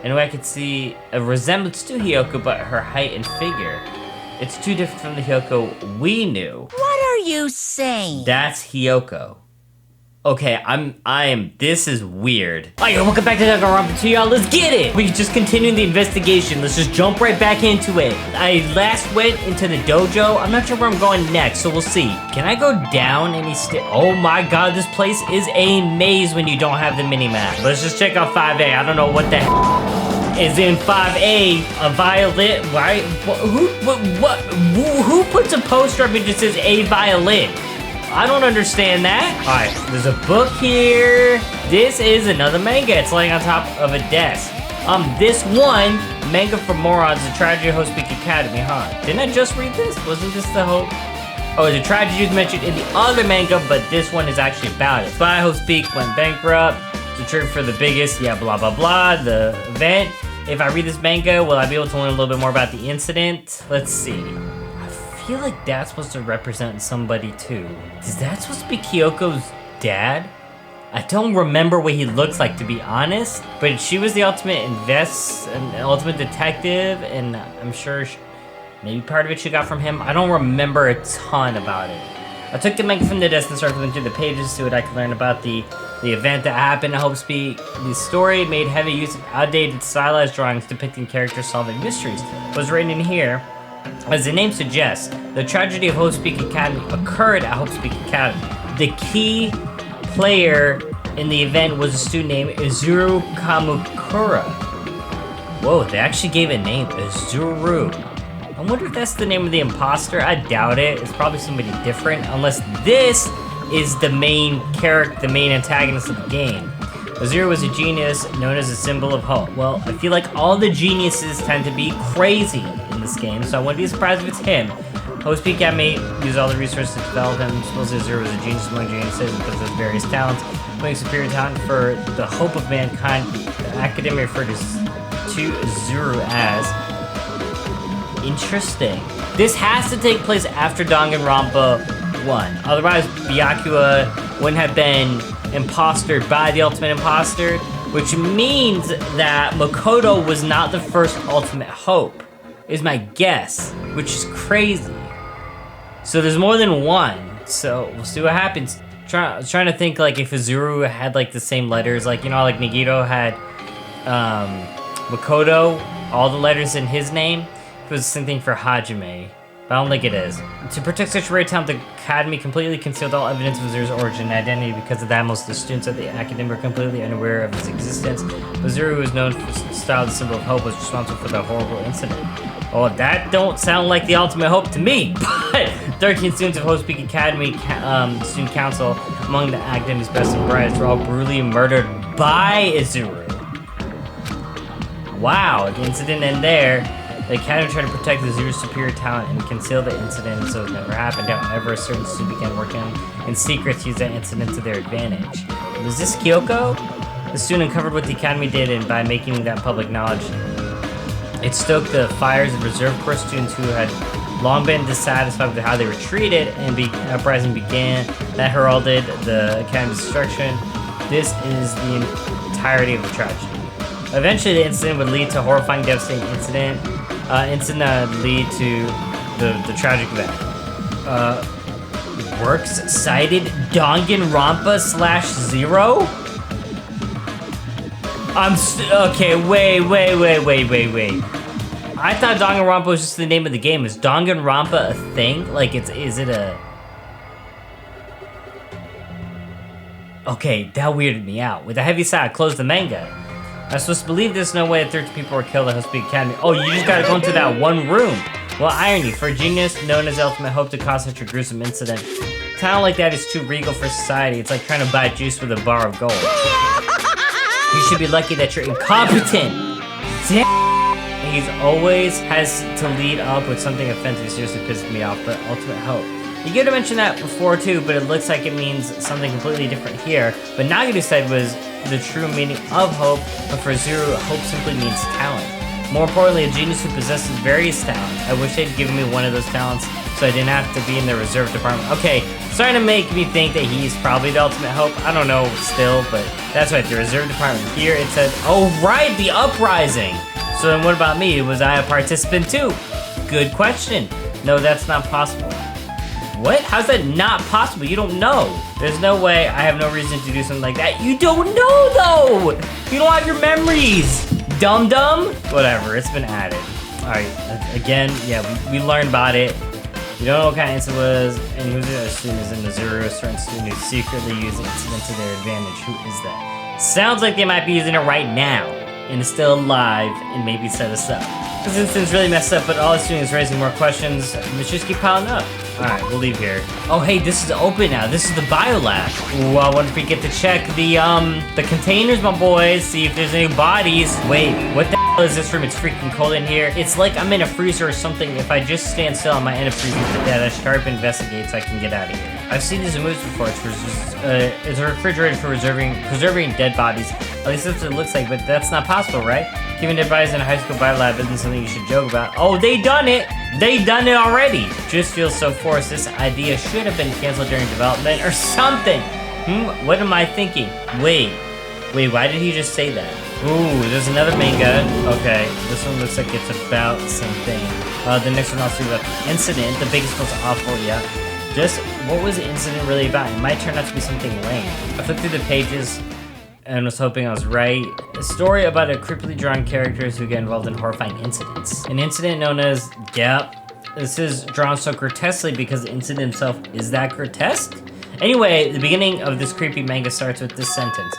In a way I could see a resemblance to Hiyoko, but her height and figure. It's too different from the Hiyoko we knew. What are you saying? That's Hiyoko. Okay, this is weird. Alright, welcome back to Danganronpa 2, y'all. Let's get it! We can just continue the investigation. Let's just jump right back into it. I last went into the dojo. I'm not sure where I'm going next, so we'll see. Can I go down any Oh my god, this place is a maze when you don't have the mini-map. Let's just check out 5A. I don't know what the heck is in 5A. A violin? Why? Who puts a poster up and just says a violin? I don't understand that. Alright, there's a book here. This is another manga. It's laying on top of a desk. This one, Manga for Morons, The Tragedy of Hope Speak Academy, huh? Didn't I just read this? Wasn't this the Hope? Oh, the tragedy was mentioned in the other manga, but this one is actually about it. Spy Hope Speak went bankrupt. The trigger for the biggest, yeah, blah, blah, blah, the event. If I read this manga, will I be able to learn a little bit more about the incident? Let's see. I feel like that's supposed to represent somebody too. Is that supposed to be Kyoko's dad? I don't remember what he looks like, to be honest, but she was the ultimate ultimate detective, and I'm sure maybe part of it she got from him. I don't remember a ton about it. I took the manga from the desk and started going through the pages to see what I could learn about the event that happened at Hope Speak. The story made heavy use of outdated stylized drawings depicting characters solving mysteries. Was written in here. As the name suggests, the tragedy of Hope Speak Academy occurred at Hope Speak Academy. The key player in the event was a student named Izuru Kamukura. Whoa, they actually gave a name, Izuru. I wonder if that's the name of the imposter. I doubt it. It's probably somebody different, unless this is the main character, the main antagonist of the game. Izuru was a genius known as a symbol of hope. Well, I feel like all the geniuses tend to be crazy in this game, so I wouldn't be surprised if it's him. Hope Speak Academy used all the resources to develop him. Supposedly Izuru was a genius among geniuses and possessed various talents, including superior talent for the hope of mankind. The academy referred to Izuru as interesting. This has to take place after Danganronpa 1. Otherwise, Byakuya wouldn't have been impostered by the ultimate imposter, which means that Makoto was not the first ultimate hope, is my guess, which is crazy. So there's more than one, so we'll see what happens. I was trying to think like if Izuru had like the same letters, like, you know, like Nagito had Makoto, all the letters in his name. It was the same thing for Hajime, but I don't think it is. To protect such rare talent, the Academy completely concealed all evidence of Izuru's origin and identity. Because of that, most of the students at the Academy were completely unaware of his existence. Izuru, who was known for style the symbol of hope, was responsible for the horrible incident. Oh, that don't sound like the ultimate hope to me, but 13 students of Hope Speak Academy Student Council, among the Academy's best and brightest, were all brutally murdered by Izuru. Wow, the incident ended there. The Academy tried to protect Izuru's superior talent and conceal the incident so it never happened. However, a certain student began working in secret to use that incident to their advantage. Was this Hiyoko? The student uncovered what the Academy did, and by making that public knowledge, it stoked the fires of reserve corps students who had long been dissatisfied with how they were treated, and uprising began. That heralded the Academy's destruction. This is the entirety of the tragedy. Eventually, the incident would lead to a horrifying, devastating incident. Lead to the tragic event. Works cited Danganronpa /0? Okay, wait. I thought Danganronpa was just the name of the game. Is Danganronpa a thing? Like, is it a... Okay, that weirded me out. With a heavy sigh, I closed the manga. I'm supposed to believe there's no way that 13 people were killed at Hope Speak Academy. Oh, you just gotta go into that one room. Well, irony, for a genius known as Ultimate Hope to cause such a gruesome incident. Talent like that is too regal for society. It's like trying to buy juice with a bar of gold. You should be lucky that you're incompetent. Damn. He's always has to lead up with something offensive. Seriously pisses me off, but Ultimate Hope. You could have mentioned that before too, but it looks like it means something completely different here. But Nagatu said was the true meaning of hope, but for Izuru, hope simply means talent. More importantly, a genius who possesses various talents. I wish they'd given me one of those talents so I didn't have to be in the reserve department. Okay, starting to make me think that he's probably the ultimate hope. I don't know still, but that's right, the reserve department. Here it says, oh right, the uprising. So then what about me? Was I a participant too? Good question. No, that's not possible. What? How's that not possible? You don't know. There's no way. I have no reason to do something like that. You don't know though. You don't have your memories. Dum-dum? Whatever, it's been added. All right, again, yeah, we learned about it. You don't know what kind of incident it was, and who's the other student is in Missouri, a certain student who secretly used the incident to their advantage. Who is that? Sounds like they might be using it right now, and is still alive, and maybe set us up. This incident's really messed up, but all it's doing is raising more questions. Let's just keep piling up. Alright, we'll leave here. Oh hey, this is open now. This is the biolab. Ooh, I wonder if we get to check the containers, my boys, see if there's any bodies. Wait, what the hell is this room? It's freaking cold in here. It's like I'm in a freezer or something. If I just stand still, I might end up freezing to death. I should hurry up and investigate so I can get out of here. I've seen these in movies before. It's a refrigerator for preserving dead bodies. At least that's what it looks like, but that's not possible, right? Keeping dead bodies in a high school biolab isn't something you should joke about. Oh, they done it! They done it already! Just feels so forced. This idea should have been canceled during development or something! What am I thinking? Wait, why did he just say that? Ooh, there's another manga. Okay, this one looks like it's about the same thing. The next one also about the incident, the biggest, most awful, yeah. Just, what was the incident really about? It might turn out to be something lame. I flipped through the pages and was hoping I was right. A story about a creepily drawn characters who get involved in horrifying incidents. An incident known as, this is drawn so grotesquely because the incident itself is that grotesque? Anyway, the beginning of this creepy manga starts with this sentence.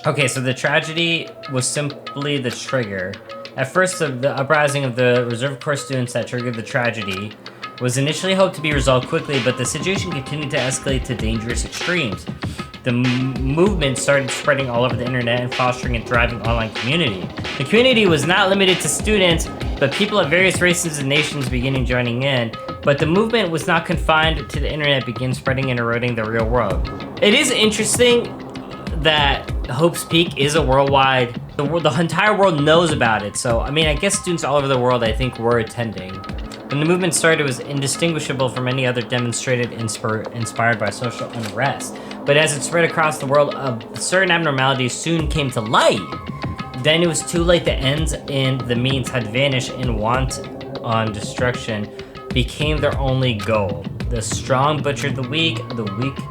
Okay, so the tragedy was simply the trigger. At first, the uprising of the Reserve Corps students that triggered the tragedy was initially hoped to be resolved quickly, but the situation continued to escalate to dangerous extremes. The movement started spreading all over the internet and fostering a thriving online community. The community was not limited to students, but people of various races and nations began joining in. But the movement was not confined to the internet, began spreading and eroding the real world. It is interesting that Hope's Peak is a worldwide, the entire world knows about it. So, I mean, I guess students all over the world, I think, were attending. When the movement started, it was indistinguishable from any other demonstrated inspired by social unrest. But as it spread across the world, certain abnormalities soon came to light. Then it was too late. The ends and the means had vanished, and want on destruction became their only goal. The strong butchered the weak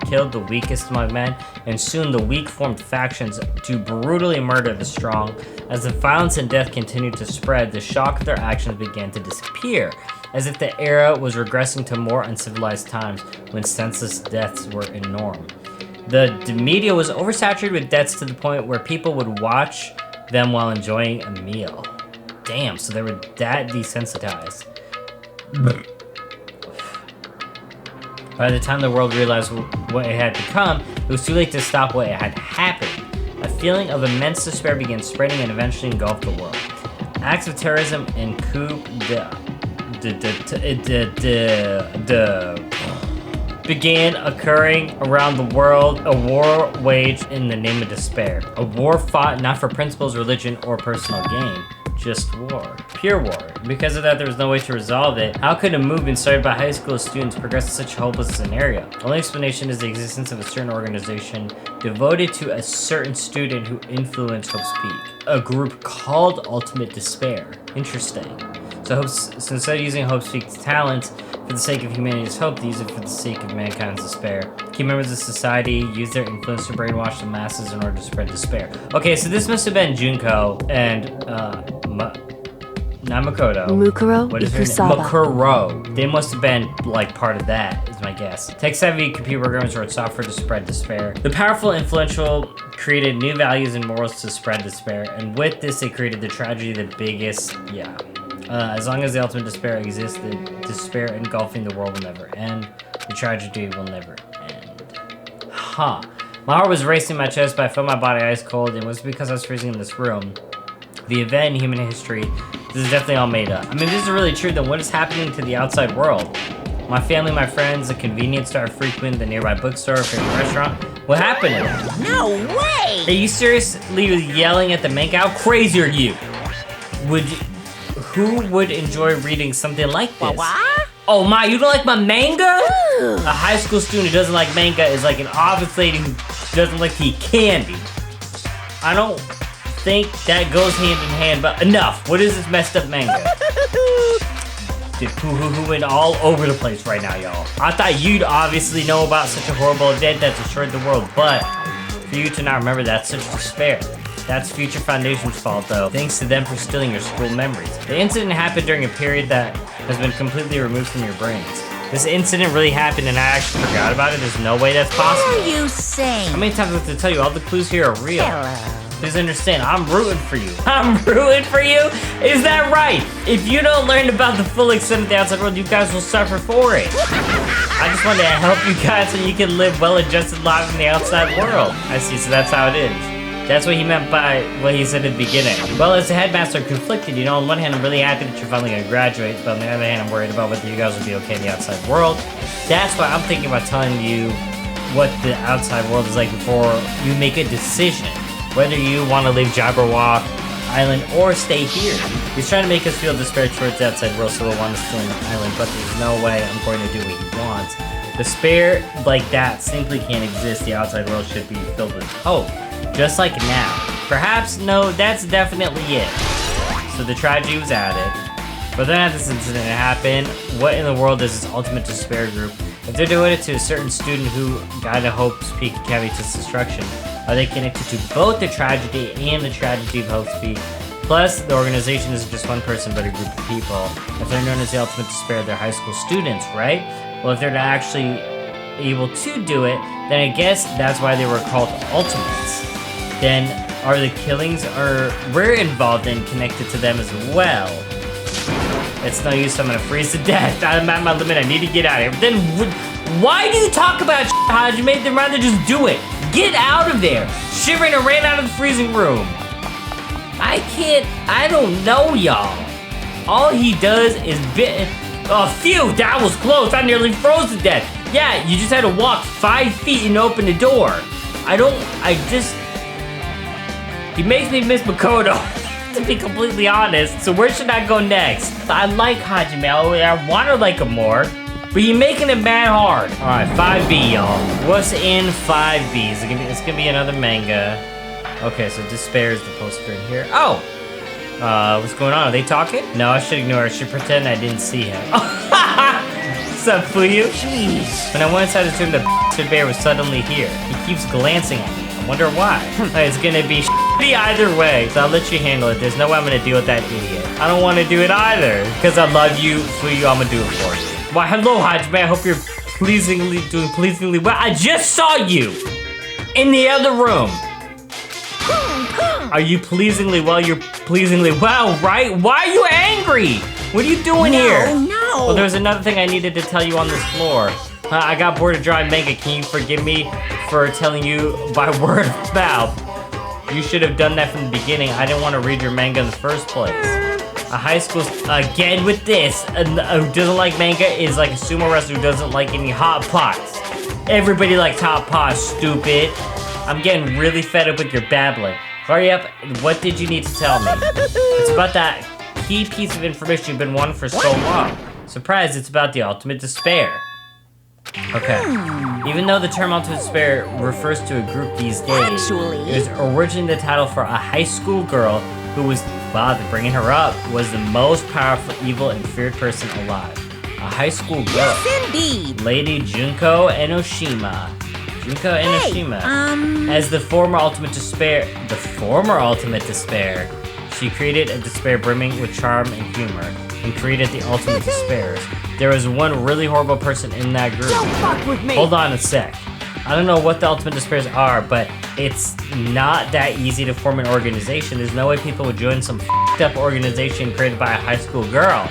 killed the weakest among men, and soon the weak formed factions to brutally murder the strong. As the violence and death continued to spread, the shock of their actions began to disappear, as if the era was regressing to more uncivilized times when senseless deaths were a norm. The media was oversaturated with deaths to the point where people would watch them while enjoying a meal. Damn, so they were that desensitized. By the time the world realized what it had become, it was too late to stop what had happened. A feeling of immense despair began spreading and eventually engulfed the world. Acts of terrorism and coup began occurring around the world, a war waged in the name of despair. A war fought not for principles, religion, or personal gain, just war. Pure war. Because of that, there was no way to resolve it. How could a movement started by high school students progress to such a hopeless scenario? The only explanation is the existence of a certain organization devoted to a certain student who influenced Hope's Peak. A group called Ultimate Despair. Interesting. So instead of using Hope's Peak's talents for the sake of humanity's hope, they use it for the sake of mankind's despair. Key members of society use their influence to brainwash the masses in order to spread despair. Okay, so this must have been Junko and not Makoto. Mukuro? What is her name? Mukuro. They must have been like part of that, is my guess. Tech-savvy computer programmers wrote software to spread despair. The powerful, influential created new values and morals to spread despair, and with this, they created the tragedy, the biggest, as long as the ultimate despair exists, the despair engulfing the world will never end. The tragedy will never end. Huh. My heart was racing in my chest, but I felt my body ice cold, and it was because I was freezing in this room. The event in human history, this is definitely all made up. I mean, if this is really true, then what is happening to the outside world? My family, my friends, the convenience store I frequent, the nearby bookstore, favorite restaurant. What happened to them? No way! Are you seriously yelling at the manga? How crazy are you? who would enjoy reading something like this? What? Oh my, you don't like my manga? A high school student who doesn't like manga is like an office lady who doesn't like to eat candy. I don't think that goes hand in hand, but enough. What is this messed up manga? Dude, hoo went all over the place right now, y'all. I thought you'd obviously know about such a horrible event that destroyed the world, but for you to not remember, that's such despair. That's Future Foundation's fault, though. Thanks to them for stealing your school memories. The incident happened during a period that has been completely removed from your brains. This incident really happened and I actually forgot about it. There's no way that's possible. What are you saying? How many times do I have to tell you all the clues here are real? Hello. Please understand, I'm rooting for you. I'm rooting for you? Is that right? If you don't learn about the full extent of the outside world, you guys will suffer for it. I just wanted to help you guys so you can live well-adjusted lives in the outside world. I see, so that's how it is. That's what he meant by what he said at the beginning. Well, as the headmaster, I'm conflicted. You know, on one hand, I'm really happy that you're finally gonna graduate, but on the other hand, I'm worried about whether you guys will be okay in the outside world. That's why I'm thinking about telling you what the outside world is like before you make a decision. Whether you want to leave Jabberwock Island or stay here. He's trying to make us feel despair towards the outside world, so we'll want to stay on the island, but there's no way I'm going to do what he wants. Despair like that simply can't exist. The outside world should be filled with hope. Just like now. Perhaps, no, that's definitely it. So the tragedy was added. But then after this incident happened, what in the world is this ultimate despair group? If they're doing it to a certain student who guided Hope's Peak Academy to destruction, are they connected to both the tragedy and the tragedy of Hope's Peak? Plus, the organization isn't just one person, but a group of people. If they're known as the ultimate despair, they're high school students, right? Well, if they're not actually able to do it, then I guess that's why they were called ultimates. Then are the killings we're involved in connected to them as well? It's no use, I'm gonna freeze to death. I'm at my limit, I need to get out of here. Then why do you talk about Hajime? Then rather just do it. Get out of there. Shivering and ran out of the freezing room. I don't know, y'all. All he does is phew, that was close. I nearly froze to death. Yeah, you just had to walk 5 feet and open the door. He makes me miss Makoto, to be completely honest. So where should I go next? I like Hajime, I want to like him more, but you're making it mad hard. All right, 5B, y'all. What's in 5B? It's gonna be another manga. Okay, so Despair is the poster in here. Oh, what's going on? Are they talking? No, I should ignore it. I should pretend I didn't see him. What's up, Fuyu? Jeez. When I went inside his room, the bastard bear was suddenly here. He keeps glancing at me. I wonder why. It's gonna be shitty either way, so I'll let you handle it. There's no way I'm gonna deal with that idiot. I don't want to do it either, because I love you, Fuyu. I'm gonna do it for you. Why, hello, Hajime. I hope you're doing pleasingly well. I just saw you in the other room. Are you pleasingly well? You're pleasingly well, right? Why are you angry? What are you doing here? No. Well, there was another thing I needed to tell you on this floor. I got bored of drawing manga. Can you forgive me for telling you by word of mouth? You should have done that from the beginning. I didn't want to read your manga in the first place. A high school, again with this, who doesn't like manga is like a sumo wrestler who doesn't like any hot pots. Everybody likes hot pots, stupid. I'm getting really fed up with your babbling. Hurry up, what did you need to tell me? It's about that key piece of information you've been wanting for so long. Surprise, it's about the ultimate despair. Okay. Even though the term ultimate despair refers to a group these days, it was originally the title for a high school girl who was, wow, bringing her up, was the most powerful, evil, and feared person alive. A high school girl. Yes, indeed. Lady Junko Enoshima. Junko Enoshima. As the former ultimate despair, she created a despair brimming with charm and humor, and created the ultimate despairs. There was one really horrible person in that group. Don't fuck with me. Hold on a sec. I don't know what the ultimate despairs are, but it's not that easy to form an organization. There's no way people would join some f***ed up organization created by a high school girl.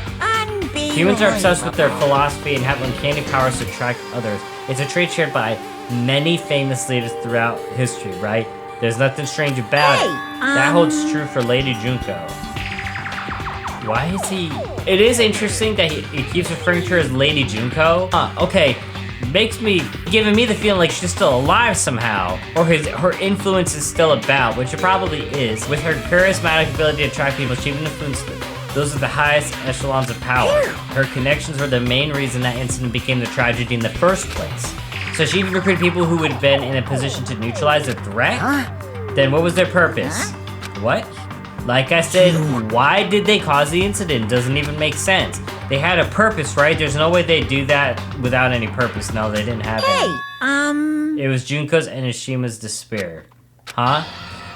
Humans are obsessed with their philosophy and have uncanny powers to attract others. It's a trait shared by many famous leaders throughout history, right? There's nothing strange about it. That holds true for Lady Junko. Why is he... It is interesting that he keeps referring to her as Lady Junko. Okay, makes me, giving me the feeling like she's still alive somehow, or her influence is still about, which it probably is. With her charismatic ability to attract people, she even influenced those are the highest echelons of power. Her connections were the main reason that incident became the tragedy in the first place. So she even recruited people who would have been in a position to neutralize the threat? Then what was their purpose? What? Like I said, why did they cause the incident? Doesn't even make sense. They had a purpose, right? There's no way they'd do that without any purpose. No, they didn't have any. It was Junko's Enoshima's despair. Huh?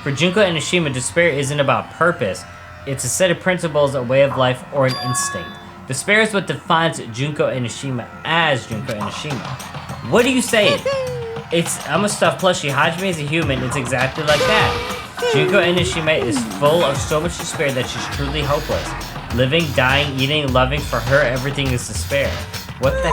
For Junko Enoshima, despair isn't about purpose. It's a set of principles, a way of life, or an instinct. Despair is what defines Junko Enoshima as Junko Enoshima. What are you saying? I'm a stuffed plushie. Hajime is a human. It's exactly like that. Junko Enoshima is full of so much despair that she's truly hopeless. Living, dying, eating, loving, for her, everything is despair. What the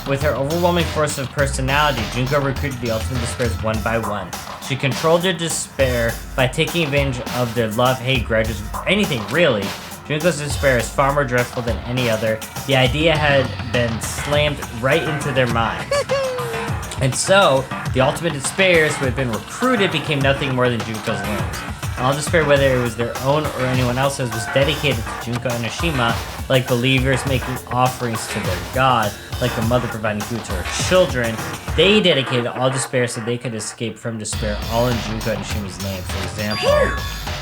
With her overwhelming force of personality, Junko recruited the ultimate despairs one by one. She controlled their despair by taking advantage of their love, hate, grudges, anything really. Junko's despair is far more dreadful than any other. The idea had been slammed right into their minds. And so, the ultimate despairs who had been recruited became nothing more than Junko's limbs. All despair, whether it was their own or anyone else's, was dedicated to Junko Enoshima, like believers making offerings to their god, like a mother providing food to her children. They dedicated all despair so they could escape from despair, all in Junko Enoshima's name. For example,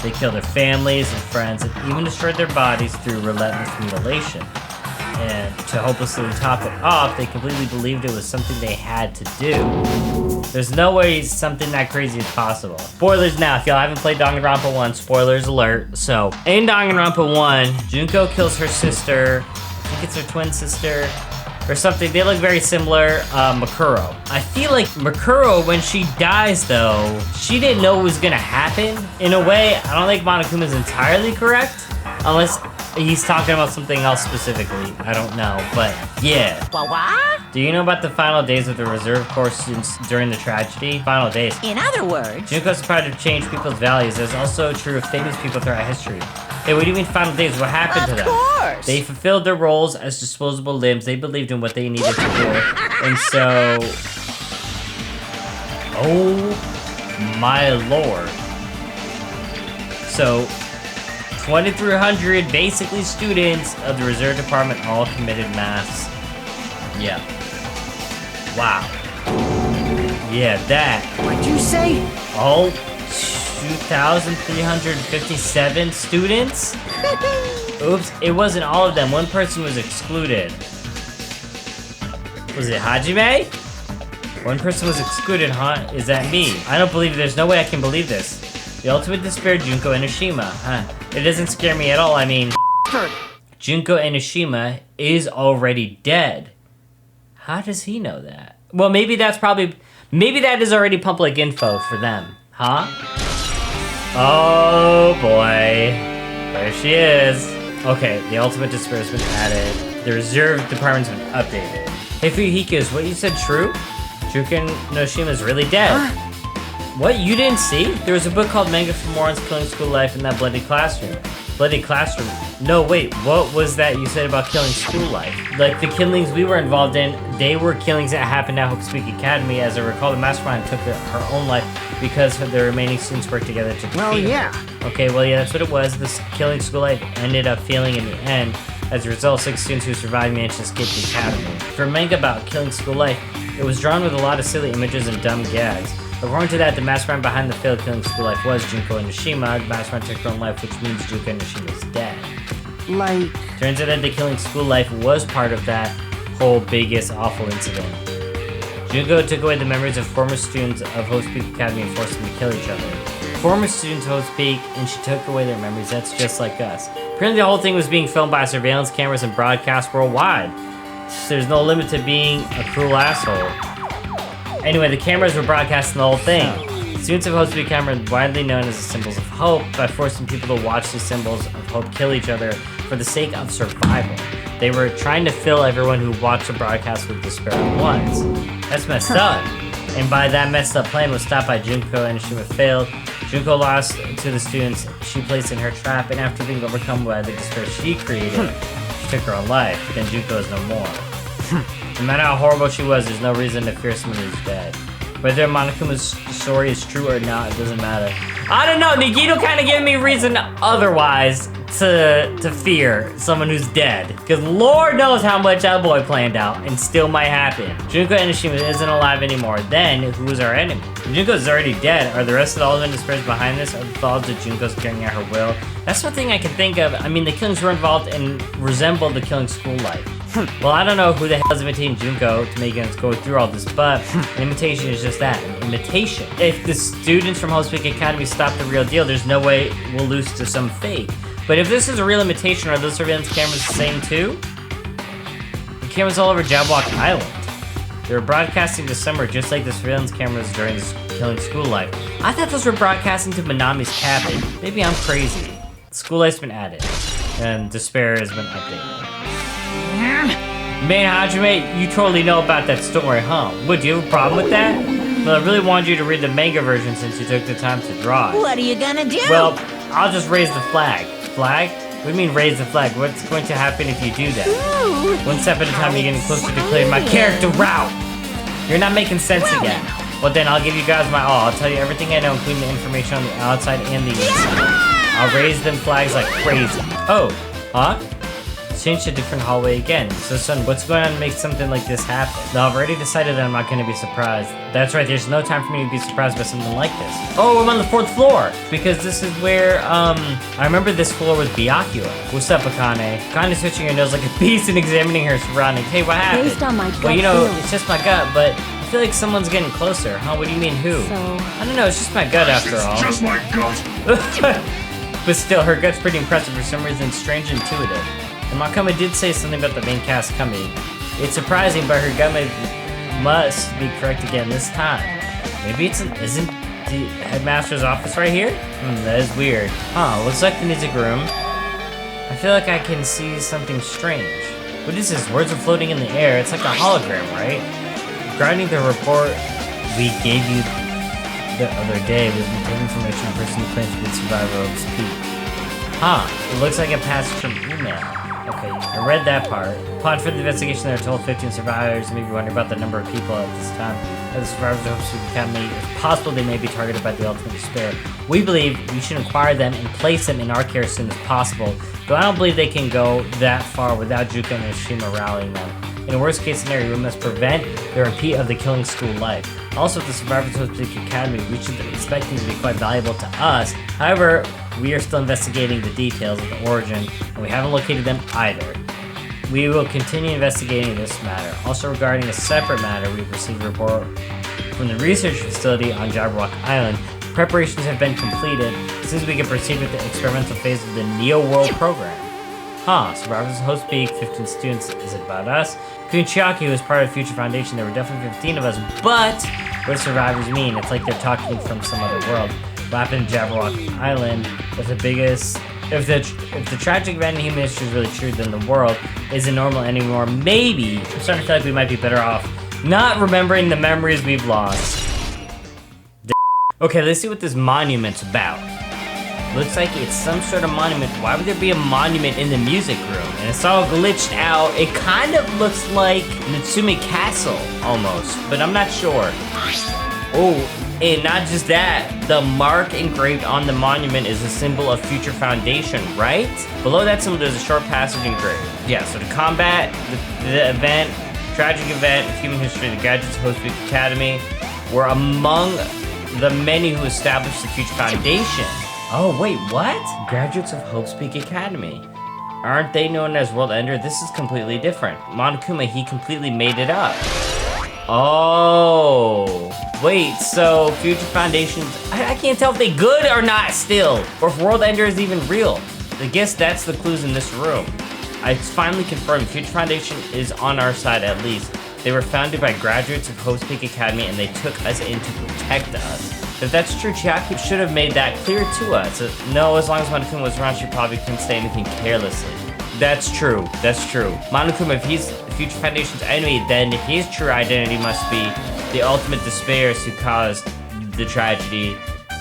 they killed their families and friends and even destroyed their bodies through relentless mutilation. And to hopelessly top it off, they completely believed it was something they had to do. There's no way something that crazy is possible. Spoilers now, if y'all haven't played Danganronpa 1, spoilers alert. So, in Danganronpa 1, Junko kills her sister, I think it's her twin sister, or something. They look very similar, Makuro. I feel like Makuro, when she dies though, she didn't know what was gonna happen. In a way, I don't think Monokuma is entirely correct, unless he's talking about something else specifically. I don't know, but yeah. Do you know about the final days of the reserve corps students during the tragedy? Final days. In other words, Junko's tried to change people's values. That's also true of famous people throughout history. Hey, what do you mean final days? What happened to them? Of course. They fulfilled their roles as disposable limbs. They believed in what they needed to do. And so... oh my lord. So... 2,300 basically students of the reserve department all committed mass. Yeah. Wow. Yeah, that. What'd you say? All 2,357 students? Oops, it wasn't all of them. One person was excluded. Was it Hajime? One person was excluded, huh? Is that me? I don't believe it. There's no way I can believe this. The ultimate despair, Junko Enoshima. Huh. It doesn't scare me at all. I mean, Junko Enoshima is already dead. How does he know that? Well, maybe that is already public info for them, huh? Oh boy. There she is. Okay, the ultimate despair has been added. The reserve department's been updated. Hey, Hiyoko, is what you said true? Junko Enoshima is really dead. What, you didn't see? There was a book called Manga for Morons Killing School Life in that bloody classroom. Bloody classroom? No, wait, what was that you said about killing school life? Like, the killings we were involved in, they were killings that happened at Hope Speak Academy. As I recall, the mastermind took her own life because the remaining students worked together to defeat her. yeah. Okay, well, yeah, that's what it was. This killing school life ended up failing in the end. As a result, 6 students who survived managed to escape the academy. For a manga about killing school life, it was drawn with a lot of silly images and dumb gags. According to that, the mastermind behind the failed killing school life was Junko Enoshima. The mastermind took her own life, which means Junko Enoshima is dead. Like... Turns out that the killing school life was part of that whole biggest awful incident. Junko took away the memories of former students of Hope Speak Academy and forced them to kill each other. Former students of Hope Speak, and she took away their memories. That's just like us. Apparently the whole thing was being filmed by surveillance cameras and broadcast worldwide. There's no limit to being a cruel asshole. Anyway, the cameras were broadcasting the whole thing. Students of Hope Speak Academy are widely known as the symbols of hope by forcing people to watch these symbols of hope kill each other for the sake of survival. They were trying to fill everyone who watched the broadcast with despair at once. That's messed up. And by that messed up plan was stopped by Junko and Enoshima failed. Junko lost to the students she placed in her trap, and after being overcome by the despair she created, she took her own life. Then Junko is no more. No matter how horrible she was, there's no reason to fear someone who's dead. Whether Monokuma's story is true or not, it doesn't matter. I don't know, Nagito kind of gave me reason otherwise to fear someone who's dead. Because Lord knows how much that boy planned out and still might happen. Junko Enoshima isn't alive anymore. Then, who's our enemy? If Junko's already dead, are the rest of the ultimate despairs behind this? Are the thoughts that Junko's carrying out her will? That's one thing I can think of. I mean, the killings were involved and resembled the killing school life. Well, I don't know who the hell is imitating Junko to make us go through all this, but an imitation is just that, an imitation. If the students from Hope's Peak Academy stop the real deal, there's no way we'll lose to some fake. But if this is a real imitation, are those surveillance cameras the same too? The cameras all over Jabberwock Island. They were broadcasting to summer just like the surveillance cameras during this killing school life. I thought those were broadcasting to Minami's cabin. Maybe I'm crazy. School life's been added, and despair has been updated. Man, Hajime, you totally know about that story, huh? What, do you have a problem with that? Well, I really wanted you to read the manga version since you took the time to draw it. What are you gonna do? Well, I'll just raise the flag. Flag? What do you mean raise the flag? What's going to happen if you do that? Ooh, One step at a time, you're getting closer to clearing my character route. You're not making sense again. Well, then I'll give you guys my all. I'll tell you everything I know, including the information on the outside and the inside. I'll raise them flags like crazy. Oh, huh? Change to a different hallway again. So son, what's going on to make something like this happen? No, I've already decided that I'm not going to be surprised. That's right, there's no time for me to be surprised by something like this. Oh, I'm on the 4th floor! Because this is where, I remember this floor with Byakuya. What's up, Akane? Akane's switching her nose like a beast and examining her surroundings. Hey, what happened? Based on my gut well, you know, feeling. it's just my gut, but I feel like someone's getting closer. Huh, what do you mean, who? So- I don't know, it's just my gut after all. It's just my gut. But still, her gut's pretty impressive for some reason, strange and intuitive. And Monokuma did say something about the main cast coming. It's surprising, but her gut must be correct again this time. Maybe isn't the headmaster's office right here? That is weird. Huh, looks like the music room. I feel like I can see something strange. What is this? Words are floating in the air. It's like a hologram, right? Regarding the report we gave you the other day, we've been taking information on a person who claims to be the survivor of Hope's Peak. Huh, it looks like a passage from email. Okay, I read that part. Upon further investigation, there are total 15 survivors. Maybe wondering about the number of people at this time. As the survivors of Hope's Peak Academy, it's possible they may be targeted by the ultimate despair. We believe we should acquire them and place them in our care as soon as possible, though I don't believe they can go that far without Junko Enoshima rallying them. In a worst case scenario, we must prevent the repeat of the killing school life. Also, with the survivors of Hope's Peak Academy, we should expect them to be quite valuable to us. However, we are still investigating the details of the origin, and we haven't located them either. We will continue investigating this matter. Also, regarding a separate matter, we've received a report from the research facility on Jabberwock Island. Preparations have been completed. As soon as we can proceed with the experimental phase of the Neo World program. Huh, survivors of Hope's Peak, 15 students. Is it about us? Kunchiaki, who was part of Future Foundation, there were definitely 15 of us, but what do survivors mean? It's like they're talking from some other world. What happened to Jabberwock Island? If the tragic event in human history is really true, then the world isn't normal anymore. Maybe, I'm starting to feel like we might be better off not remembering the memories we've lost. Okay, let's see what this monument's about. Looks like it's some sort of monument. Why would there be a monument in the music room? And it's all glitched out. It kind of looks like Natsume Castle, almost, but I'm not sure. Oh, and not just that, the mark engraved on the monument is a symbol of Future Foundation, right? Below that symbol, there's a short passage engraved. Yeah, so to combat the event, tragic event of human history, the graduates of Hope's Peak Academy were among the many who established the Future Foundation. Oh, wait, what? Graduates of Hope's Peak Academy. Aren't they known as World Ender? This is completely different. Monokuma, he completely made it up. Oh, wait, so Future Foundations, I can't tell if they good or not still, or if World Ender is even real. I guess that's the clues in this room. It's finally confirmed, Future Foundation is on our side at least. They were founded by graduates of Hope's Peak Academy and they took us in to protect us. If that's true, Chiaki should have made that clear to us. No, as long as Monokuma was around, she probably couldn't say anything carelessly. That's true, that's true. Monokuma, if he's the Future Foundation's enemy, then his true identity must be the ultimate despairs who caused the tragedy.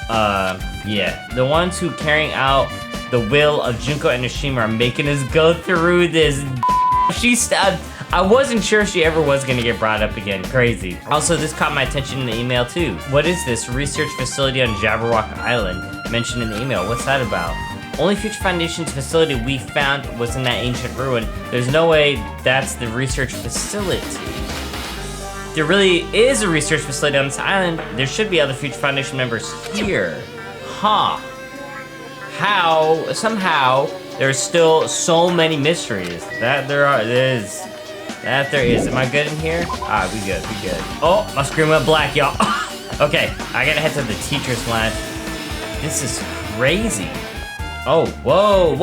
Yeah. The ones who carrying out the will of Junko Enoshima are making us go through this. I wasn't sure she ever was gonna get brought up again. Crazy. Also, this caught my attention in the email too. What is this? Research facility on Jabberwock Island mentioned in the email. What's that about? Only Future Foundation's facility we found was in that ancient ruin. There's no way that's the research facility. There really is a research facility on this island. There should be other Future Foundation members here. Huh. How, somehow, there's still so many mysteries. That there is. Am I good in here? Alright, we good. Oh, my screen went black, y'all. Okay, I gotta head to the teacher's lounge. This is crazy. Oh, whoa.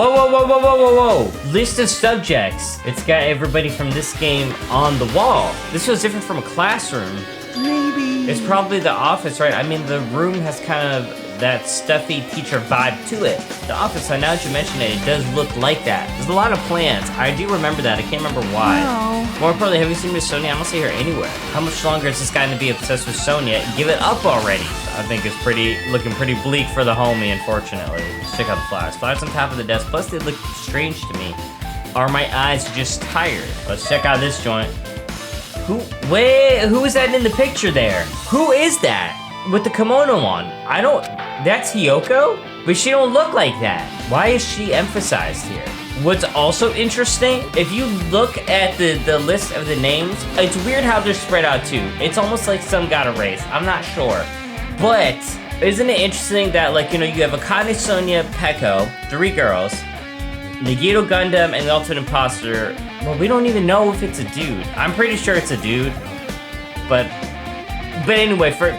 List of subjects. It's got everybody from this game on the wall. This feels different from a classroom. Maybe. It's probably the office, right? I mean, the room has kind of that stuffy teacher vibe to it. The office, now that you mention it, it does look like that. There's a lot of plants. I do remember that. I can't remember why. No. More importantly, have you seen Miss Sonia? I don't see her anywhere. How much longer is this guy to be obsessed with Sonia? Give it up already. I think it's looking pretty bleak for the homie, unfortunately. Let's check out the flowers. Flowers on top of the desk, plus they look strange to me. Are my eyes just tired? Let's check out this joint. Who is that in the picture there? Who is that? With the kimono on? That's Hiyoko? But she don't look like that. Why is she emphasized here? What's also interesting, if you look at the list of the names, it's weird how they're spread out too. It's almost like some got erased. I'm not sure. But, isn't it interesting that, like, you know, you have Akane, Sonia, Peko, 3 girls, Nagito Gundam, and the Ultimate Imposter. Well, we don't even know if it's a dude. I'm pretty sure it's a dude. But anyway, for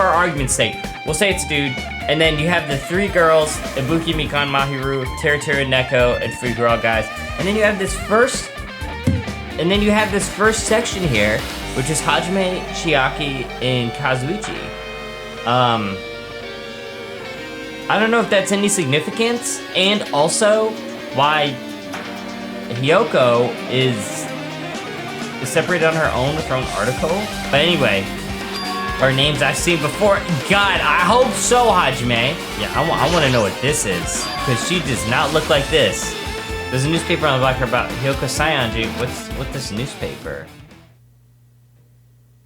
argument's sake, we'll say it's a dude. And then you have the 3 girls, Ibuki, Mikan, Mahiru, Teruteru, Neko, and Fuguro guys. And then you have this first section here, which is Hajime, Chiaki, and Kazuichi. I don't know if that's any significance, and also why Hiyoko is separated on her own with her own article. But anyway, her names I've seen before. God, I hope so, Hajime. Yeah, I want to know what this is, because she does not look like this. There's a newspaper on the back about Hiyoko Saionji. What's this newspaper?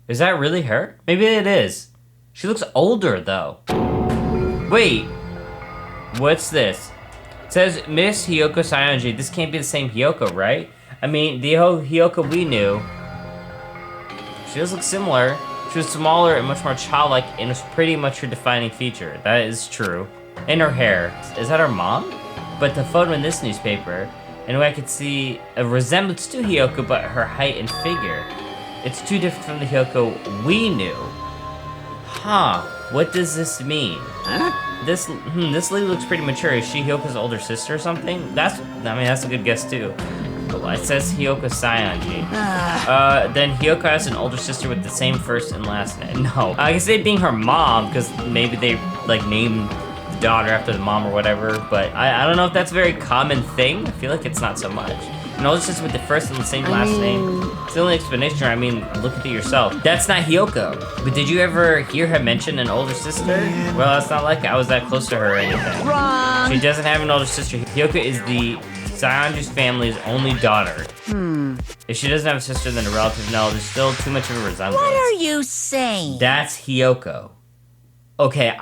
Is that really her? Maybe it is. She looks older, though. Wait. What's this? It says, Miss Hiyoko Saionji. This can't be the same Hiyoko, right? I mean, the Hiyoko we knew. She does look similar. She was smaller and much more childlike, and was pretty much her defining feature. That is true. And her hair. Is that her mom? But the photo in this newspaper, in a way I could see a resemblance to Hiyoko, but her height and figure. It's too different from the Hiyoko we knew. Huh, what does this mean? Huh? This lady looks pretty mature. Is she Hyoko's older sister or something? That's a good guess too. It says Hiyoko Saionji. Then Hiyoko has an older sister with the same first and last name. No, I guess they being her mom, because maybe they like named the daughter after the mom or whatever. But I don't know if that's a very common thing. I feel like it's not so much. An older sister with the first and the same last name. It's the only explanation. I mean, look at it yourself. That's not Hiyoko. But did you ever hear her mention an older sister? Well, it's not like I was that close to her or anything. Wrong. She doesn't have an older sister. Hiyoko is the Saionji's family's only daughter. If she doesn't have a sister, then a relative. No, there's still too much of a resemblance. What are you saying? That's Hiyoko. Okay,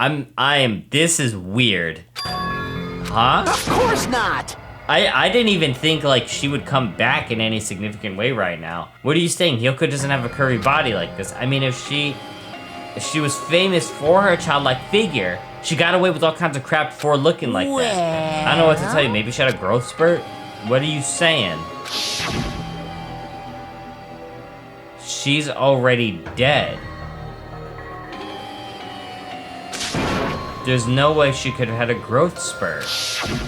this is weird. Huh? Of course not. I didn't even think like she would come back in any significant way right now. What are you saying? Hiyoko doesn't have a curvy body like this. I mean, if she was famous for her childlike figure, she got away with all kinds of crap before looking like that. I don't know what to tell you. Maybe she had a growth spurt? What are you saying? She's already dead. There's no way she could have had a growth spurt.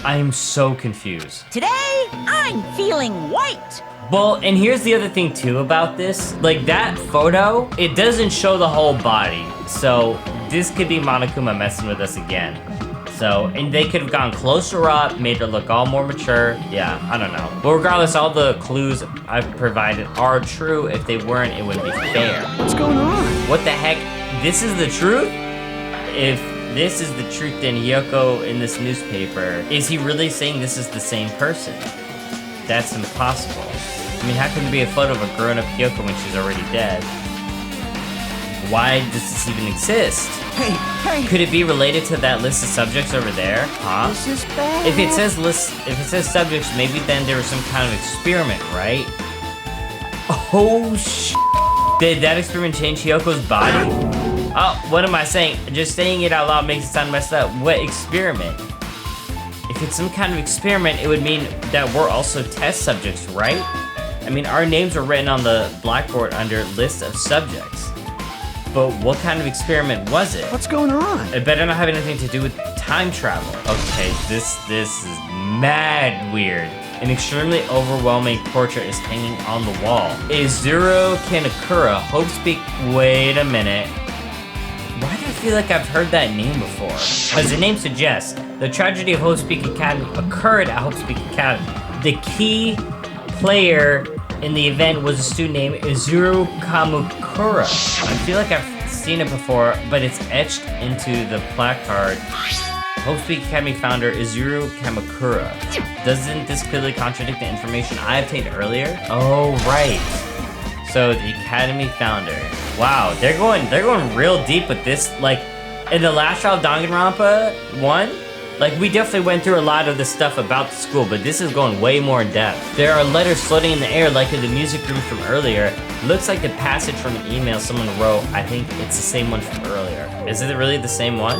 I am so confused. Today, I'm feeling white. Well, and here's the other thing too about this. Like that photo, it doesn't show the whole body. So this could be Monokuma messing with us again. So, and they could have gone closer up, made her look all more mature. Yeah, I don't know. But regardless, all the clues I've provided are true. If they weren't, it wouldn't be fair. What's going on? What the heck? This is the truth? If this is the truth, then Hiyoko in this newspaper, is he really saying this is the same person? That's impossible. I mean, how can there be a photo of a grown-up Hiyoko when she's already dead? Why does this even exist? Hey, Could it be related to that list of subjects over there? Huh? this is bad. If it says subjects, maybe then there was some kind of experiment, right? Oh, did that experiment change Hiyoko's body? Oh, what am I saying? Just saying it out loud makes it sound messed up. What experiment? If it's some kind of experiment, it would mean that we're also test subjects, right? I mean, our names were written on the blackboard under list of subjects. But what kind of experiment was it? What's going on? It better not have anything to do with time travel. Okay, this is mad weird. An extremely overwhelming portrait is hanging on the wall. Izuru Kanekura, Hope Speak. Wait a minute. Why do I feel like I've heard that name before? As the name suggests, the tragedy of Hope Speak Academy occurred at Hope Speak Academy. The key player in the event was a student named Izuru Kamukura. I feel like I've seen it before, but it's etched into the placard. Hope Speak Academy founder Izuru Kamukura. Doesn't this clearly contradict the information I obtained earlier? Oh, right. So the Academy founder. Wow, they're going real deep with this. Like, in the last trial of Danganronpa 1, like, we definitely went through a lot of the stuff about the school, but this is going way more in depth. There are letters floating in the air like in the music room from earlier. Looks like the passage from an email someone wrote. I think it's the same one from earlier. Is it really the same one?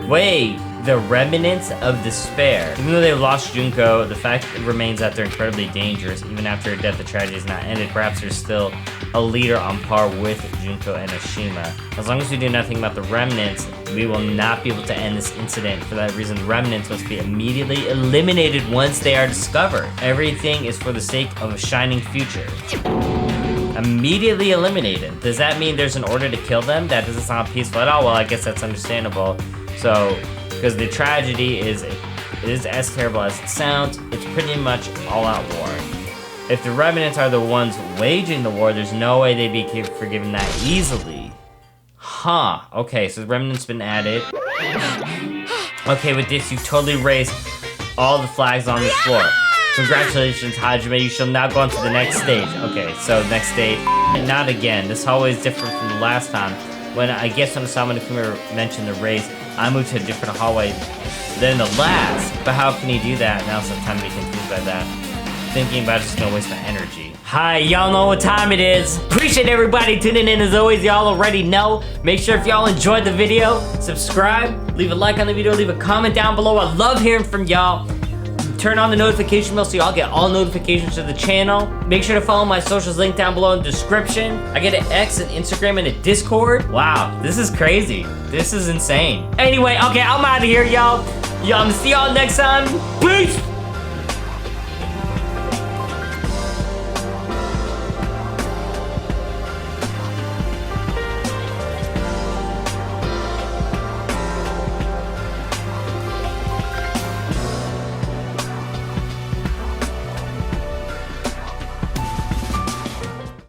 Wait, the remnants of despair. Even though they've lost Junko, the fact remains that they're incredibly dangerous. Even after her death, the tragedy is not ended. Perhaps there's still a leader on par with Junko Enoshima. As long as we do nothing about the remnants, we will not be able to end this incident. For that reason, the remnants must be immediately eliminated once they are discovered. Everything is for the sake of a shining future. Immediately eliminated. Does that mean there's an order to kill them? That doesn't sound peaceful at all. Well, I guess that's understandable. So, because the tragedy is as terrible as it sounds, it's pretty much all-out war. If the remnants are the ones waging the war, there's no way they'd be forgiven that easily. Huh. Okay, so the remnants been added. Okay, with this, you totally raised all the flags on this floor. Congratulations, Hajime. You shall now go on to the next stage. Okay, so next stage. And not again. This hallway is different from the last time. When I guess when Monokuma mentioned the race, I moved to a different hallway than the last. But how can he do that? Now it's time to be confused by that. Thinking about it's just gonna waste my energy. Hi, y'all know what time it is. Appreciate everybody tuning in as always. Y'all already know. Make sure if y'all enjoyed the video, subscribe, leave a like on the video, leave a comment down below. I love hearing from y'all. Turn on the notification bell so y'all get all notifications to the channel. Make sure to follow my socials linked down below in the description. I get an X, an Instagram, and a Discord. Wow, this is crazy. This is insane. Anyway, okay, I'm out of here, y'all. I'm gonna see y'all next time. Peace!